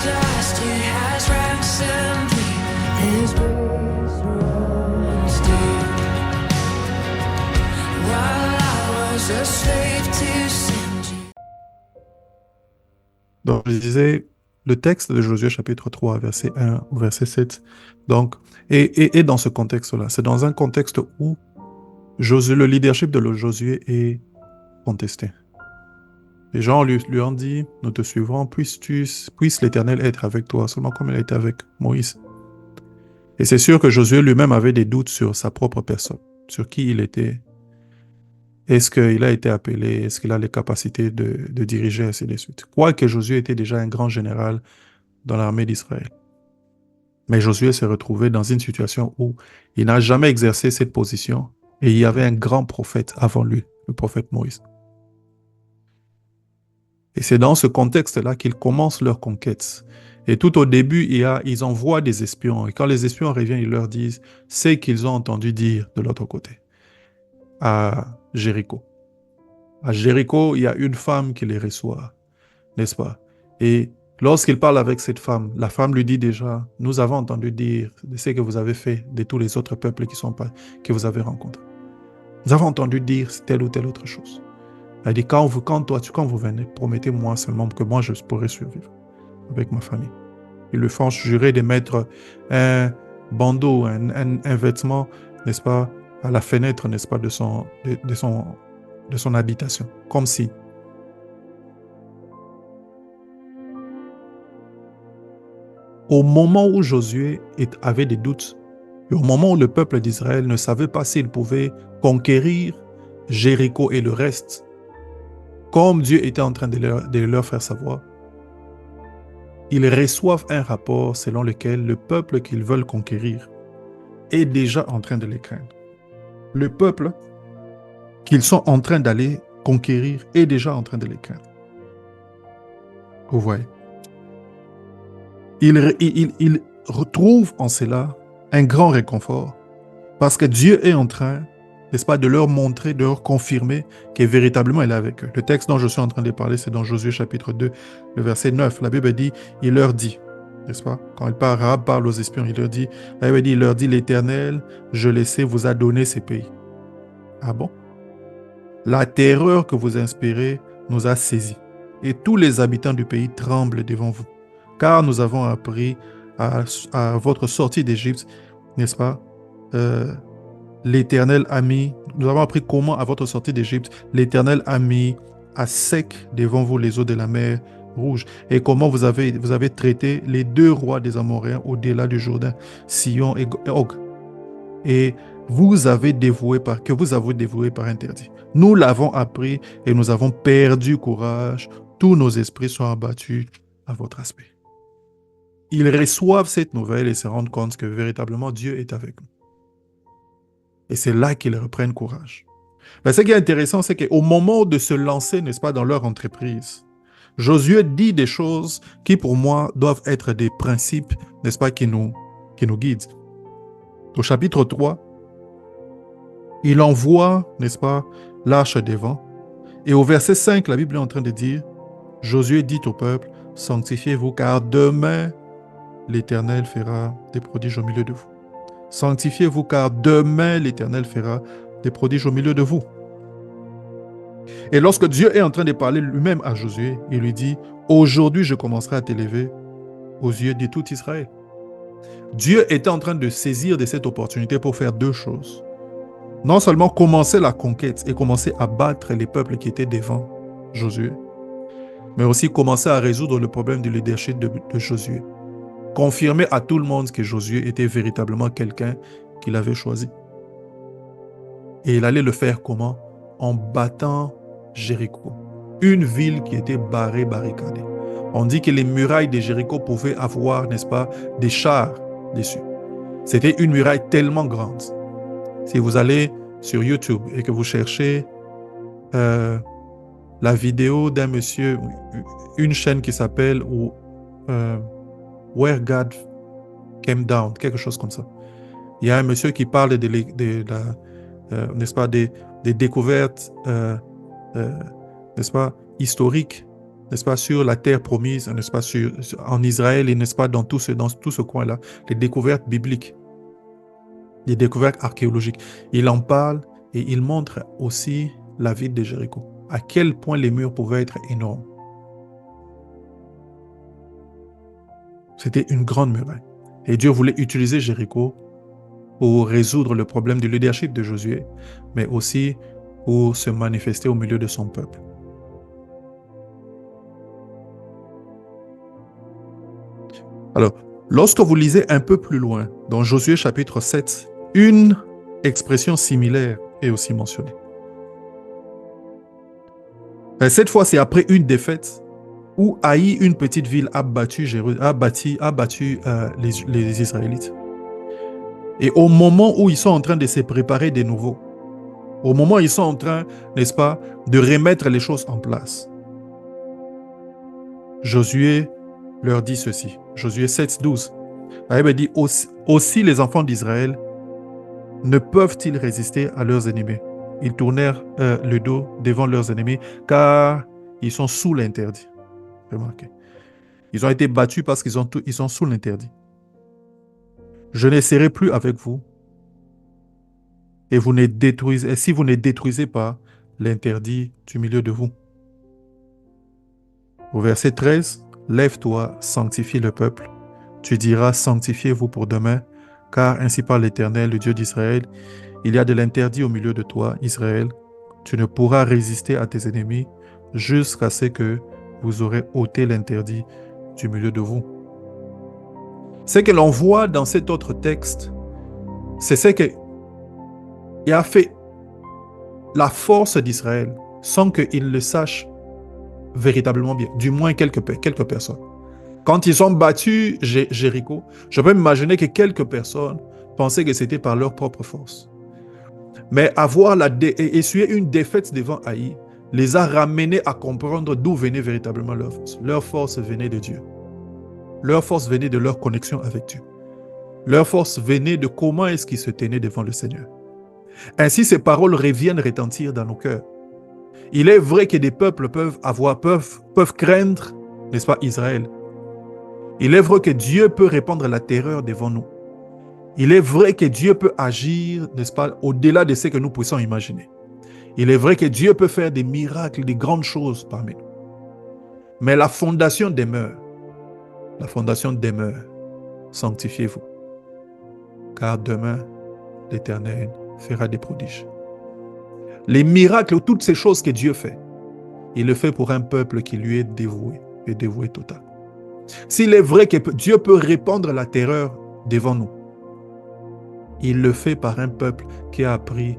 dust, it has ransomed me. His grace runs deep. While I was a slave to sin. Donc, je disais, le texte de Josué chapitre 3, verset 1 au verset 7, donc, et dans ce contexte-là, c'est dans un contexte où le leadership de Josué est contesté. Les gens lui ont dit, nous te suivrons, puisse l'Éternel être avec toi, seulement comme il a été avec Moïse. Et c'est sûr que Josué lui-même avait des doutes sur sa propre personne, sur qui il était. Est-ce qu'il a été appelé? Est-ce qu'il a les capacités de diriger, ainsi de suite? Quoique Josué était déjà un grand général dans l'armée d'Israël. Mais Josué s'est retrouvé dans une situation où il n'a jamais exercé cette position et il y avait un grand prophète avant lui, le prophète Moïse. Et c'est dans ce contexte-là qu'ils commencent leur conquête. Et tout au début, ils envoient des espions. Et quand les espions reviennent, ils leur disent ce qu'ils ont entendu dire de l'autre côté, à Jéricho. À Jéricho, il y a une femme qui les reçoit, n'est-ce pas? Et lorsqu'il parle avec cette femme, la femme lui dit déjà, nous avons entendu dire de ce que vous avez fait de tous les autres peuples que vous avez rencontrés. Nous avons entendu dire telle ou telle autre chose. Elle dit, quand vous venez, promettez-moi seulement que moi je pourrai survivre avec ma famille. Ils lui font jurer de mettre un bandeau, un vêtement, n'est-ce pas, à la fenêtre, n'est-ce pas, de son habitation. Comme si. Au moment où Josué avait des doutes, et au moment où le peuple d'Israël ne savait pas s'il pouvait conquérir Jéricho et le reste, comme Dieu était en train de leur faire savoir, ils reçoivent un rapport selon lequel le peuple qu'ils veulent conquérir est déjà en train de les craindre. Le peuple qu'ils sont en train d'aller conquérir est déjà en train de les craindre. Vous voyez? Ils retrouvent en cela un grand réconfort parce que Dieu est en train, n'est-ce pas, de leur montrer, de leur confirmer que véritablement il est avec eux. Le texte dont je suis en train de parler, c'est dans Josué chapitre 2, le verset 9. La Bible dit, il leur dit, n'est-ce pas, quand Rahab parle aux espions, il leur dit, l'Éternel, je le sais, vous a donné ces pays. Ah bon? La terreur que vous inspirez nous a saisis, et tous les habitants du pays tremblent devant vous, car nous avons appris à votre sortie d'Égypte, n'est-ce pas, l'Éternel a mis, nous avons appris comment à votre sortie d'Égypte, l'Éternel a mis à sec devant vous les eaux de la mer Rouge, et comment vous avez traité les deux rois des Amoréens au-delà du Jourdain, Sihon et Og, et vous avez dévoué par interdit. Nous l'avons appris et nous avons perdu courage. Tous nos esprits sont abattus à votre aspect. Ils reçoivent cette nouvelle et se rendent compte que véritablement Dieu est avec nous. Et c'est là qu'ils reprennent courage. Mais ce qui est intéressant, c'est qu'au moment de se lancer, n'est-ce pas, dans leur entreprise, Josué dit des choses qui, pour moi, doivent être des principes, n'est-ce pas, qui nous guident. Au chapitre 3, il envoie, n'est-ce pas, l'arche des vents. Et au verset 5, la Bible est en train de dire, Josué dit au peuple, sanctifiez-vous, car demain, l'Éternel fera des prodiges au milieu de vous. Sanctifiez-vous, car demain, l'Éternel fera des prodiges au milieu de vous. Et lorsque Dieu est en train de parler lui-même à Josué, il lui dit, aujourd'hui, je commencerai à t'élever aux yeux de tout Israël. Dieu était en train de saisir de cette opportunité pour faire deux choses. Non seulement commencer la conquête et commencer à battre les peuples qui étaient devant Josué, mais aussi commencer à résoudre le problème du leadership de Josué. Confirmer à tout le monde que Josué était véritablement quelqu'un qu'il avait choisi. Et il allait le faire comment? En battant Jéricho, une ville qui était barricadée. On dit que les murailles de Jéricho pouvaient avoir, n'est-ce pas, des chars dessus. C'était une muraille tellement grande. Si vous allez sur YouTube et que vous cherchez la vidéo d'un monsieur, une chaîne qui s'appelle Where God Came Down, quelque chose comme ça. Il y a un monsieur qui parle n'est-ce pas, des découvertes, n'est-ce pas, historiques n'est-ce pas, sur la terre promise, n'est-ce pas, en Israël et n'est-ce pas, dans tout ce coin-là, les découvertes bibliques, les découvertes archéologiques. Il en parle et il montre aussi la ville de Jéricho, à quel point les murs pouvaient être énormes. C'était une grande muraille. Et Dieu voulait utiliser Jéricho pour résoudre le problème du leadership de Josué, mais aussi pour se manifester au milieu de son peuple. Alors, lorsque vous lisez un peu plus loin, dans Josué chapitre 7, une expression similaire est aussi mentionnée. Et cette fois, c'est après une défaite où Haï, une petite ville, a battu les Israélites. Et au moment où ils sont en train de se préparer de nouveau, au moment où ils sont en train, n'est-ce pas, de remettre les choses en place, Josué leur dit ceci. Josué 7, 12. La Bible dit aussi les enfants d'Israël ne peuvent-ils résister à leurs ennemis. Ils tournèrent le dos devant leurs ennemis car ils sont sous l'interdit. Remarquez. Ils ont été battus parce qu'ils sont sous l'interdit. Je ne serai plus avec vous et si vous ne détruisez pas l'interdit du milieu de vous. Au verset 13, lève-toi, sanctifie le peuple. Tu diras, sanctifiez-vous pour demain, car ainsi parle l'Éternel, le Dieu d'Israël. Il y a de l'interdit au milieu de toi, Israël. Tu ne pourras résister à tes ennemis jusqu'à ce que vous aurez ôté l'interdit du milieu de vous. Ce que l'on voit dans cet autre texte, c'est ce qu'il a fait la force d'Israël sans qu'ils le sachent véritablement bien, du moins quelques personnes. Quand ils ont battu Jéricho, je peux m'imaginer que quelques personnes pensaient que c'était par leur propre force. Mais essuyer une défaite devant Haï les a ramenés à comprendre d'où venait véritablement leur force. Leur force venait de Dieu. Leur force venait de leur connexion avec Dieu. Leur force venait de comment est-ce qu'ils se tenaient devant le Seigneur. Ainsi, ces paroles reviennent retentir dans nos cœurs. Il est vrai que des peuples peuvent craindre, n'est-ce pas, Israël. Il est vrai que Dieu peut répandre la terreur devant nous. Il est vrai que Dieu peut agir, n'est-ce pas, au-delà de ce que nous puissions imaginer. Il est vrai que Dieu peut faire des miracles, des grandes choses parmi nous. Mais la fondation demeure. La fondation demeure. Sanctifiez-vous. Car demain, l'Éternel fera des prodiges. Les miracles, toutes ces choses que Dieu fait, il le fait pour un peuple qui lui est dévoué, et dévoué total. S'il est vrai que Dieu peut répandre la terreur devant nous, il le fait par un peuple qui a appris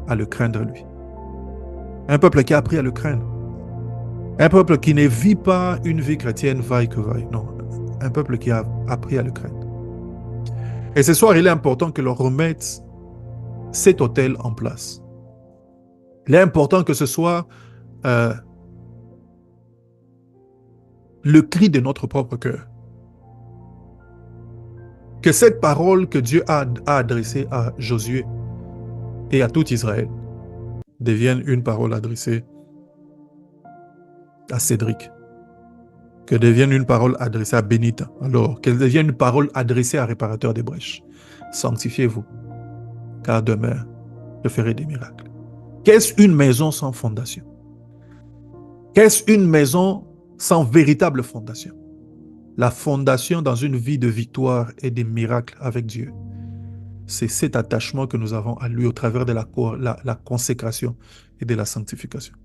à le craindre lui. Un peuple qui a appris à le craindre. Un peuple qui ne vit pas une vie chrétienne vaille que vaille. Non, un peuple qui a appris à le craindre. Et ce soir, il est important que l'on remette cet autel en place. Il est important que ce soit le cri de notre propre cœur. Que cette parole que Dieu a adressée à Josué et à tout Israël devienne une parole adressée à Cédric. Que devienne une parole adressée à Benita. Alors, qu'elle devienne une parole adressée à Réparateur des brèches. Sanctifiez-vous, car demain, je ferai des miracles. Qu'est-ce une maison sans fondation? Qu'est-ce une maison sans véritable fondation? La fondation dans une vie de victoire et des miracles avec Dieu, c'est cet attachement que nous avons à lui au travers de la consécration et de la sanctification.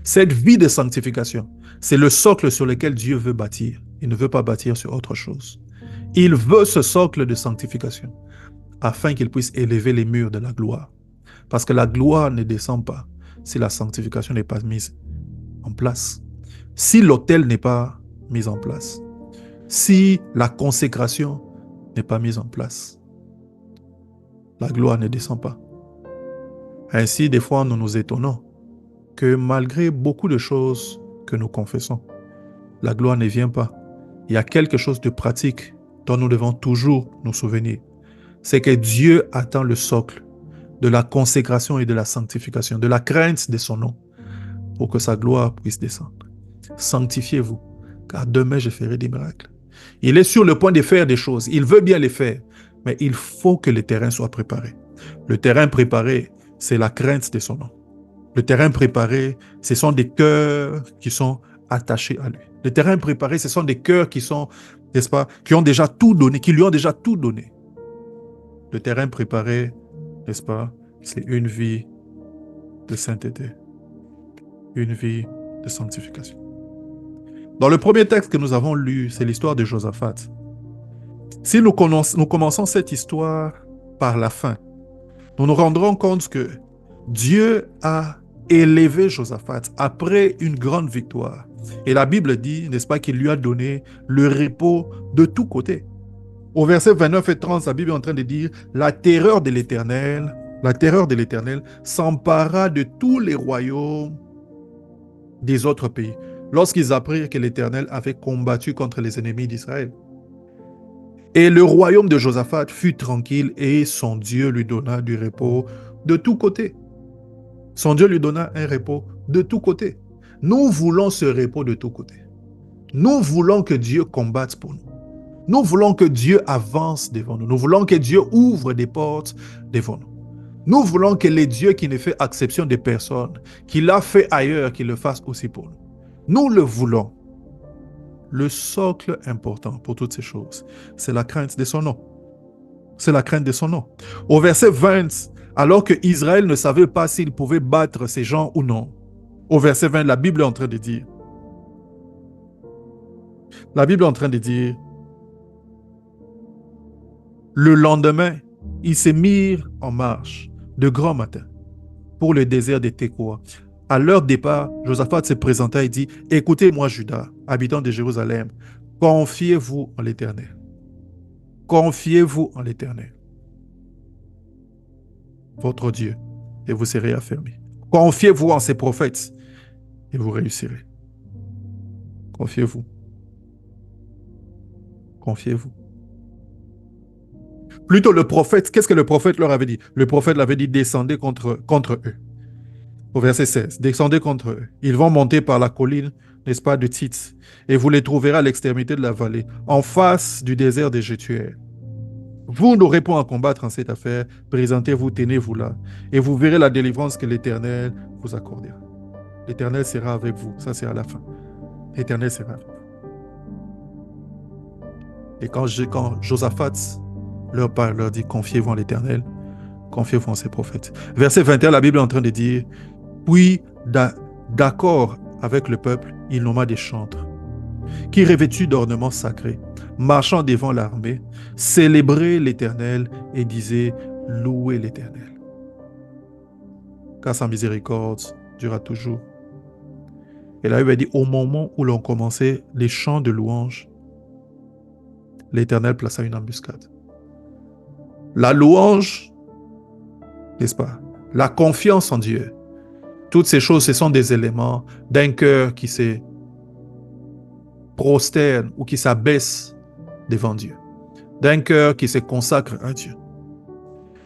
Cette vie de sanctification, c'est le socle sur lequel Dieu veut bâtir. Il ne veut pas bâtir sur autre chose. Il veut ce socle de sanctification afin qu'il puisse élever les murs de la gloire. Parce que la gloire ne descend pas si la sanctification n'est pas mise en place. Si l'autel n'est pas mis en place. Si la consécration n'est pas mise en place. La gloire ne descend pas. Ainsi, des fois, nous nous étonnons que malgré beaucoup de choses que nous confessons, la gloire ne vient pas. Il y a quelque chose de pratique dont nous devons toujours nous souvenir. C'est que Dieu attend le socle de la consécration et de la sanctification, de la crainte de son nom, pour que sa gloire puisse descendre. Sanctifiez-vous, car demain je ferai des miracles. Il est sur le point de faire des choses. Il veut bien les faire, mais il faut que le terrain soit préparé. Le terrain préparé, c'est la crainte de son nom. Le terrain préparé, ce sont des cœurs qui sont attachés à lui. Le terrain préparé, ce sont des cœurs qui sont, n'est-ce pas, qui ont déjà tout donné, qui lui ont déjà tout donné. Le terrain préparé, n'est-ce pas, c'est une vie de sainteté, une vie de sanctification. Dans le premier texte que nous avons lu, c'est l'histoire de Josaphat. Si nous commençons cette histoire par la fin, nous nous rendrons compte que Dieu a élevé Josaphat après une grande victoire. Et la Bible dit, n'est-ce pas, qu'il lui a donné le repos de tous côtés. Au verset 29 et 30, la Bible est en train de dire, la terreur de l'Éternel s'empara de tous les royaumes des autres pays, lorsqu'ils apprirent que l'Éternel avait combattu contre les ennemis d'Israël. Et le royaume de Josaphat fut tranquille et son Dieu lui donna du repos de tous côtés. Son Dieu lui donna un repos de tous côtés. Nous voulons ce repos de tous côtés. Nous voulons que Dieu combatte pour nous. Nous voulons que Dieu avance devant nous. Nous voulons que Dieu ouvre des portes devant nous. Nous voulons que les dieux qui ne fait exception de personne, qu'il a fait ailleurs, qu'il le fasse aussi pour nous. Nous le voulons. Le socle important pour toutes ces choses, c'est la crainte de son nom. C'est la crainte de son nom. Au verset 20, alors que Israël ne savait pas s'il pouvait battre ces gens ou non, au verset 20, la Bible est en train de dire, le lendemain, ils se mirent en marche de grand matin pour le désert de Tekoa. À leur départ, Josaphat se présenta et dit, « Écoutez-moi, Juda, habitants de Jérusalem, confiez-vous en l'Éternel. Confiez-vous en l'Éternel, votre Dieu, et vous serez affermis. Confiez-vous en ses prophètes, et vous réussirez. » Confiez-vous. Confiez-vous. Plutôt le prophète, qu'est-ce que le prophète leur avait dit? Le prophète leur avait dit, descendez contre eux. Au verset 16, descendez contre eux. Ils vont monter par la colline, n'est-ce pas, de Tite, et vous les trouverez à l'extrémité de la vallée, en face du désert de Jétuel. Vous n'aurez pas à combattre en cette affaire, présentez-vous, tenez-vous là, et vous verrez la délivrance que l'Éternel vous accordera. L'Éternel sera avec vous, ça c'est à la fin. L'Éternel sera avec vous. Et quand Josaphat leur parle, leur dit, confiez-vous en l'Éternel, confiez-vous en ses prophètes. Verset 21, la Bible est en train de dire, puis d'accord avec le peuple, il nomma des chantres, qui revêtus d'ornements sacrés, marchant devant l'armée, célébraient l'Éternel et disaient, louez l'Éternel. Car sa miséricorde durera toujours. Et là, il va dire, au moment où l'on commençait les chants de louange, l'Éternel plaça une embuscade. La louange, n'est-ce pas? La confiance en Dieu. Toutes ces choses, ce sont des éléments d'un cœur qui se prosterne ou qui s'abaisse devant Dieu. D'un cœur qui se consacre à Dieu.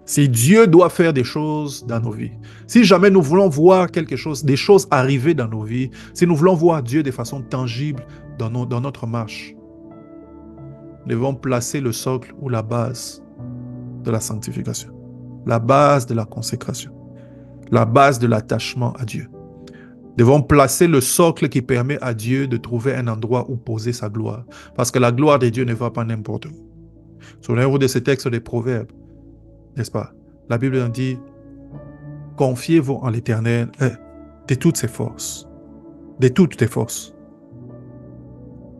Si Dieu doit faire des choses dans nos vies, si jamais nous voulons voir quelque chose, des choses arriver dans nos vies, si nous voulons voir Dieu de façon tangible dans notre marche, nous devons placer le socle ou la base de la sanctification, la base de la consécration, la base de l'attachement à Dieu. Nous devons placer le socle qui permet à Dieu de trouver un endroit où poser sa gloire, parce que la gloire de Dieu ne va pas n'importe où. Souvenez-vous de ce texte des Proverbes, n'est-ce pas? La Bible en dit, confiez-vous en l'Éternel de toutes ses forces, de toutes tes forces.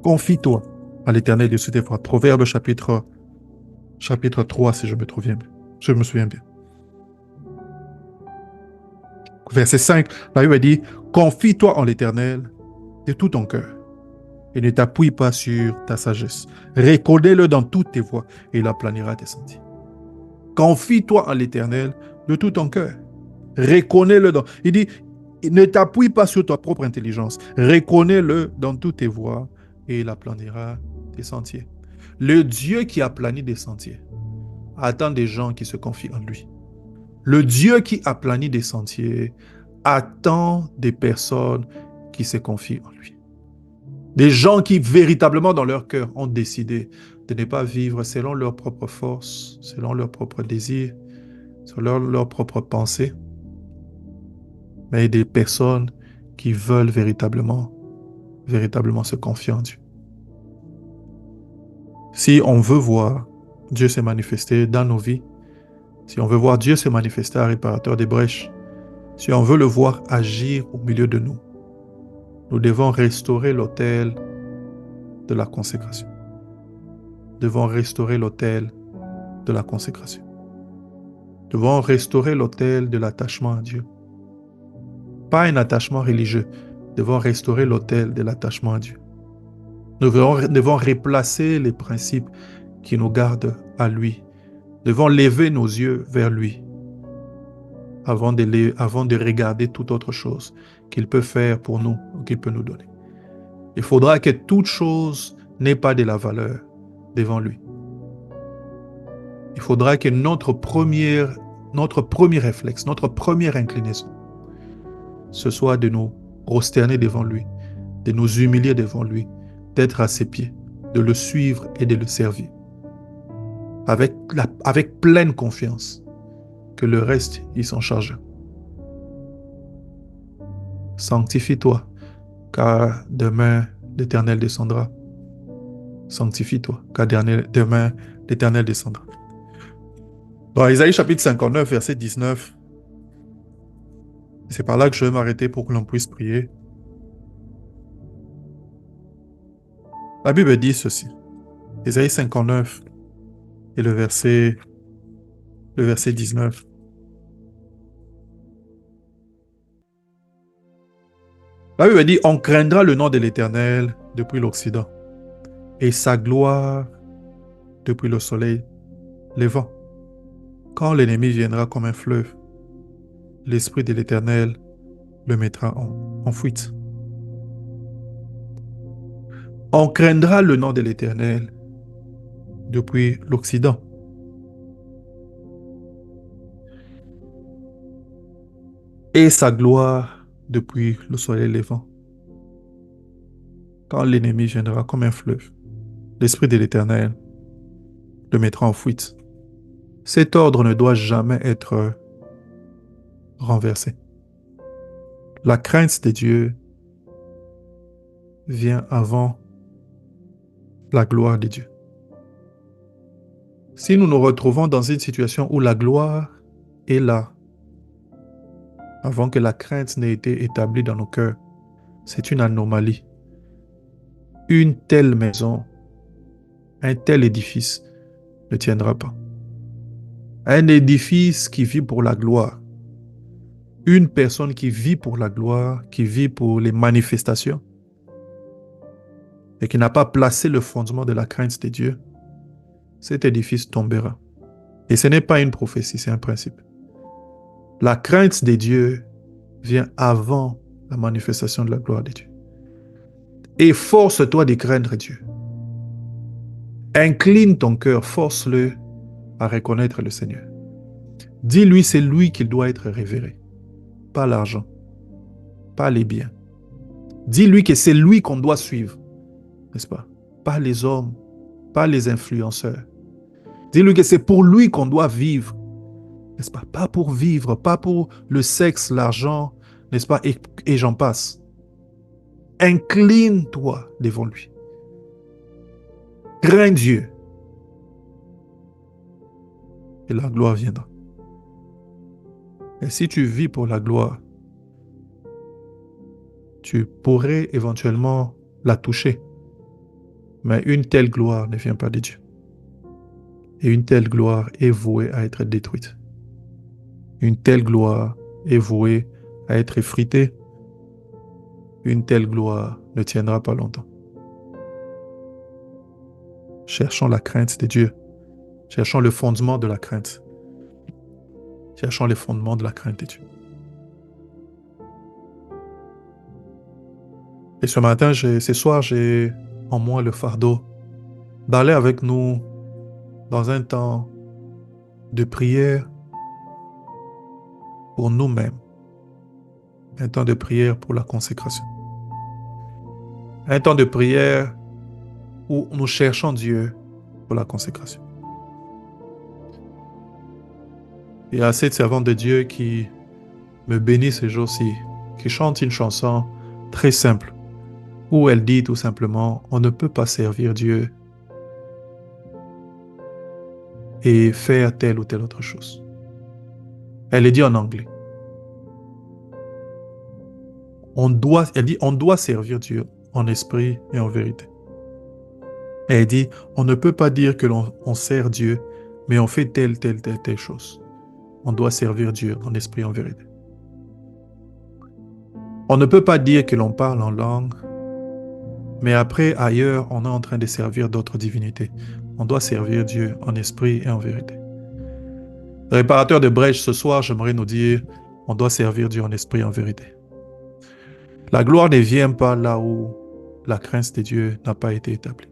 Confie-toi à l'Éternel de toutes tes forces. Proverbes chapitre 3, si je me souviens bien. Verset 5, la Bible dit, confie-toi en l'Éternel de tout ton cœur et ne t'appuie pas sur ta sagesse. Reconnais-le dans toutes tes voies et il aplanira tes sentiers. Confie-toi en l'Éternel de tout ton cœur. Reconnais-le dans... Il dit, ne t'appuie pas sur ta propre intelligence. Reconnais-le dans toutes tes voies et il aplanira tes sentiers. Le Dieu qui aplanit des sentiers attend des gens qui se confient en lui. Le Dieu qui aplanit des sentiers attend des personnes qui se confient en lui. Des gens qui véritablement dans leur cœur ont décidé de ne pas vivre selon leur propre force, selon leur propre désir, selon leur propre pensée, mais des personnes qui veulent véritablement se confier en Dieu. Si on veut voir Dieu se manifester dans nos vies, si on veut voir Dieu se manifester à réparateur des brèches, si on veut le voir agir au milieu de nous, nous devons restaurer l'autel de la consécration. Nous devons restaurer l'autel de la consécration. Nous devons restaurer l'autel de l'attachement à Dieu. Pas un attachement religieux. Nous devons restaurer l'autel de l'attachement à Dieu. Nous devons replacer les principes qui nous gardent à lui. Nous devons lever nos yeux vers lui avant de regarder toute autre chose qu'il peut faire pour nous ou qu'il peut nous donner. Il faudra que toute chose n'ait pas de la valeur devant lui. Il faudra que notre premier réflexe, notre première inclinaison, ce soit de nous prosterner devant lui, de nous humilier devant lui, d'être à ses pieds, de le suivre et de le servir. Avec pleine confiance que le reste, il s'en charge. Sanctifie-toi, car demain, l'Éternel descendra. Sanctifie-toi, car demain, l'Éternel descendra. Dans Isaïe chapitre 59, verset 19, c'est par là que je vais m'arrêter pour que l'on puisse prier. La Bible dit ceci. Isaïe 59 et le verset 19. La Bible dit, on craindra le nom de l'Éternel depuis l'Occident et sa gloire depuis le soleil levant. Quand l'ennemi viendra comme un fleuve, l'Esprit de l'Éternel le mettra en fuite. On craindra le nom de l'Éternel depuis l'Occident. Et sa gloire depuis le soleil levant. Quand l'ennemi viendra comme un fleuve, l'Esprit de l'Éternel le mettra en fuite. Cet ordre ne doit jamais être renversé. La crainte de Dieu vient avant la gloire de Dieu. Si nous nous retrouvons dans une situation où la gloire est là, avant que la crainte n'ait été établie dans nos cœurs, c'est une anomalie. Une telle maison, un tel édifice ne tiendra pas. Un édifice qui vit pour la gloire, une personne qui vit pour la gloire, qui vit pour les manifestations, et qui n'a pas placé le fondement de la crainte de Dieu, cet édifice tombera. Et ce n'est pas une prophétie, c'est un principe. La crainte de Dieu vient avant la manifestation de la gloire de Dieu. Et force-toi de craindre Dieu. Incline ton cœur, force-le à reconnaître le Seigneur. Dis-lui, c'est lui qu'il doit être révéré, pas l'argent, pas les biens. Dis-lui que c'est lui qu'on doit suivre, n'est-ce pas? Pas les hommes, pas les influenceurs. Dis-lui que c'est pour lui qu'on doit vivre, n'est-ce pas? Pas pour vivre, pas pour le sexe, l'argent, n'est-ce pas? Et j'en passe. Incline-toi devant lui. Crains Dieu. Et la gloire viendra. Et si tu vis pour la gloire, tu pourrais éventuellement la toucher. Mais une telle gloire ne vient pas de Dieu. Et une telle gloire est vouée à être détruite. Une telle gloire est vouée à être effritée. Une telle gloire ne tiendra pas longtemps. Cherchons la crainte de Dieu. Cherchons le fondement de la crainte. Cherchons les fondements de la crainte de Dieu. Et ce soir, j'ai en moi le fardeau d'aller avec nous dans un temps de prière pour nous-mêmes. Un temps de prière pour la consécration. Un temps de prière où nous cherchons Dieu pour la consécration. Il y a cette servante de Dieu qui me bénit ces jours-ci, qui chante une chanson très simple, où elle dit tout simplement, on ne peut pas servir Dieu et faire telle ou telle autre chose. Elle est dit en anglais. Elle dit, on doit servir Dieu en esprit et en vérité. Et elle dit, on ne peut pas dire que l'on sert Dieu, mais on fait telle chose. On doit servir Dieu en esprit et en vérité. On ne peut pas dire que l'on parle en langue, mais après, ailleurs, on est en train de servir d'autres divinités. On doit servir Dieu en esprit et en vérité. Le réparateur de brèche, ce soir, j'aimerais nous dire, on doit servir Dieu en esprit et en vérité. La gloire ne vient pas là où la crainte de Dieu n'a pas été établie.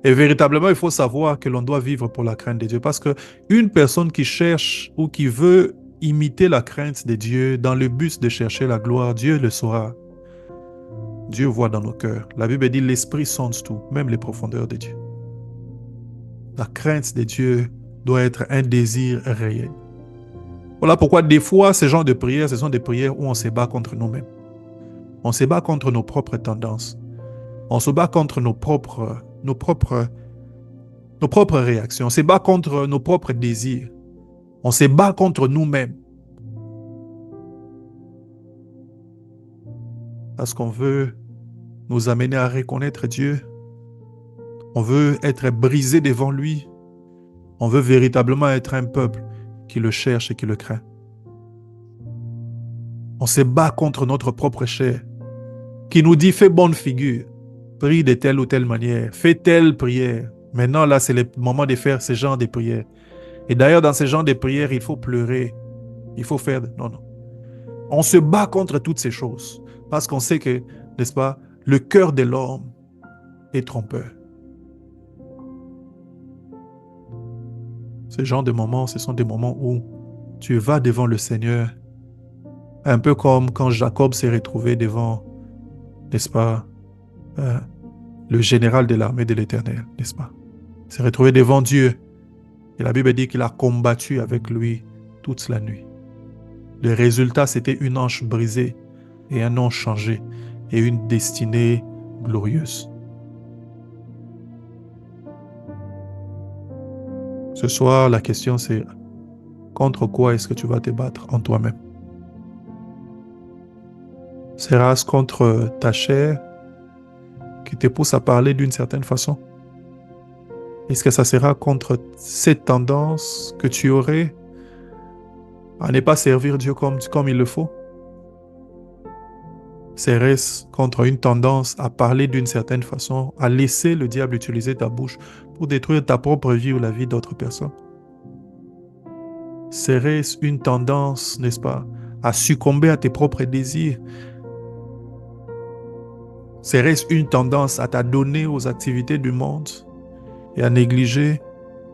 Et véritablement, il faut savoir que l'on doit vivre pour la crainte de Dieu, parce qu'une personne qui cherche ou qui veut imiter la crainte de Dieu dans le but de chercher la gloire, Dieu le saura. Dieu voit dans nos cœurs. La Bible dit l'Esprit sonde tout, même les profondeurs de Dieu. La crainte de Dieu doit être un désir réel. Voilà pourquoi des fois, ce genre de prières, ce sont des prières où on se bat contre nous-mêmes. On se bat contre nos propres tendances. On se bat contre nos propres réactions. On se bat contre nos propres désirs. On se bat contre nous-mêmes. Parce qu'on veut nous amener à reconnaître Dieu. On veut être brisé devant lui. On veut véritablement être un peuple qui le cherche et qui le craint. On se bat contre notre propre chair, qui nous dit « fais bonne figure, prie de telle ou telle manière, fais telle prière ». Maintenant, là, c'est le moment de faire ce genre de prières. Et d'ailleurs, dans ce genre de prières, il faut pleurer. Il faut faire... Non. On se bat contre toutes ces choses parce qu'on sait que, n'est-ce pas, le cœur de l'homme est trompeur. Ce genre de moments, ce sont des moments où tu vas devant le Seigneur, un peu comme quand Jacob s'est retrouvé devant, n'est-ce pas, le général de l'armée de l'Éternel, n'est-ce pas? Il s'est retrouvé devant Dieu. Et la Bible dit qu'il a combattu avec lui toute la nuit. Le résultat, c'était une hanche brisée et un nom changé et une destinée glorieuse. Ce soir, la question c'est contre quoi est-ce que tu vas te battre en toi-même? Sera-ce contre ta chair qui te pousse à parler d'une certaine façon? Est-ce que ça sera contre cette tendance que tu aurais à ne pas servir Dieu comme il le faut? Serait-ce contre une tendance à parler d'une certaine façon, à laisser le diable utiliser ta bouche pour détruire ta propre vie ou la vie d'autres personnes? Serait-ce une tendance, n'est-ce pas, à succomber à tes propres désirs? Serait-ce une tendance à t'adonner aux activités du monde et à négliger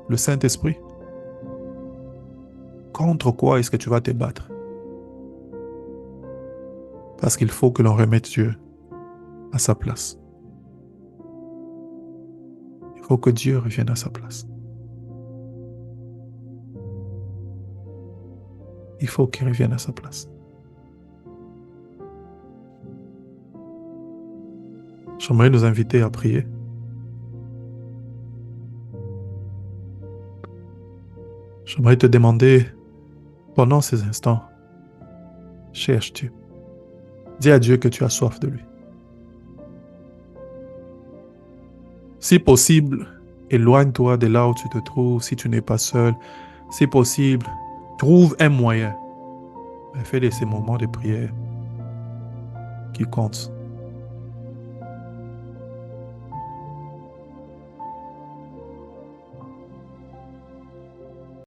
le Saint-Esprit? Contre quoi est-ce que tu vas te battre? Parce qu'il faut que l'on remette Dieu à sa place. Il faut que Dieu revienne à sa place. Il faut qu'il revienne à sa place. J'aimerais nous inviter à prier. J'aimerais te demander, pendant ces instants, cherche Dieu. Dis à Dieu que tu as soif de lui. Si possible, éloigne-toi de là où tu te trouves, si tu n'es pas seul. Si possible, trouve un moyen. Fais de ces moments de prière qui comptent.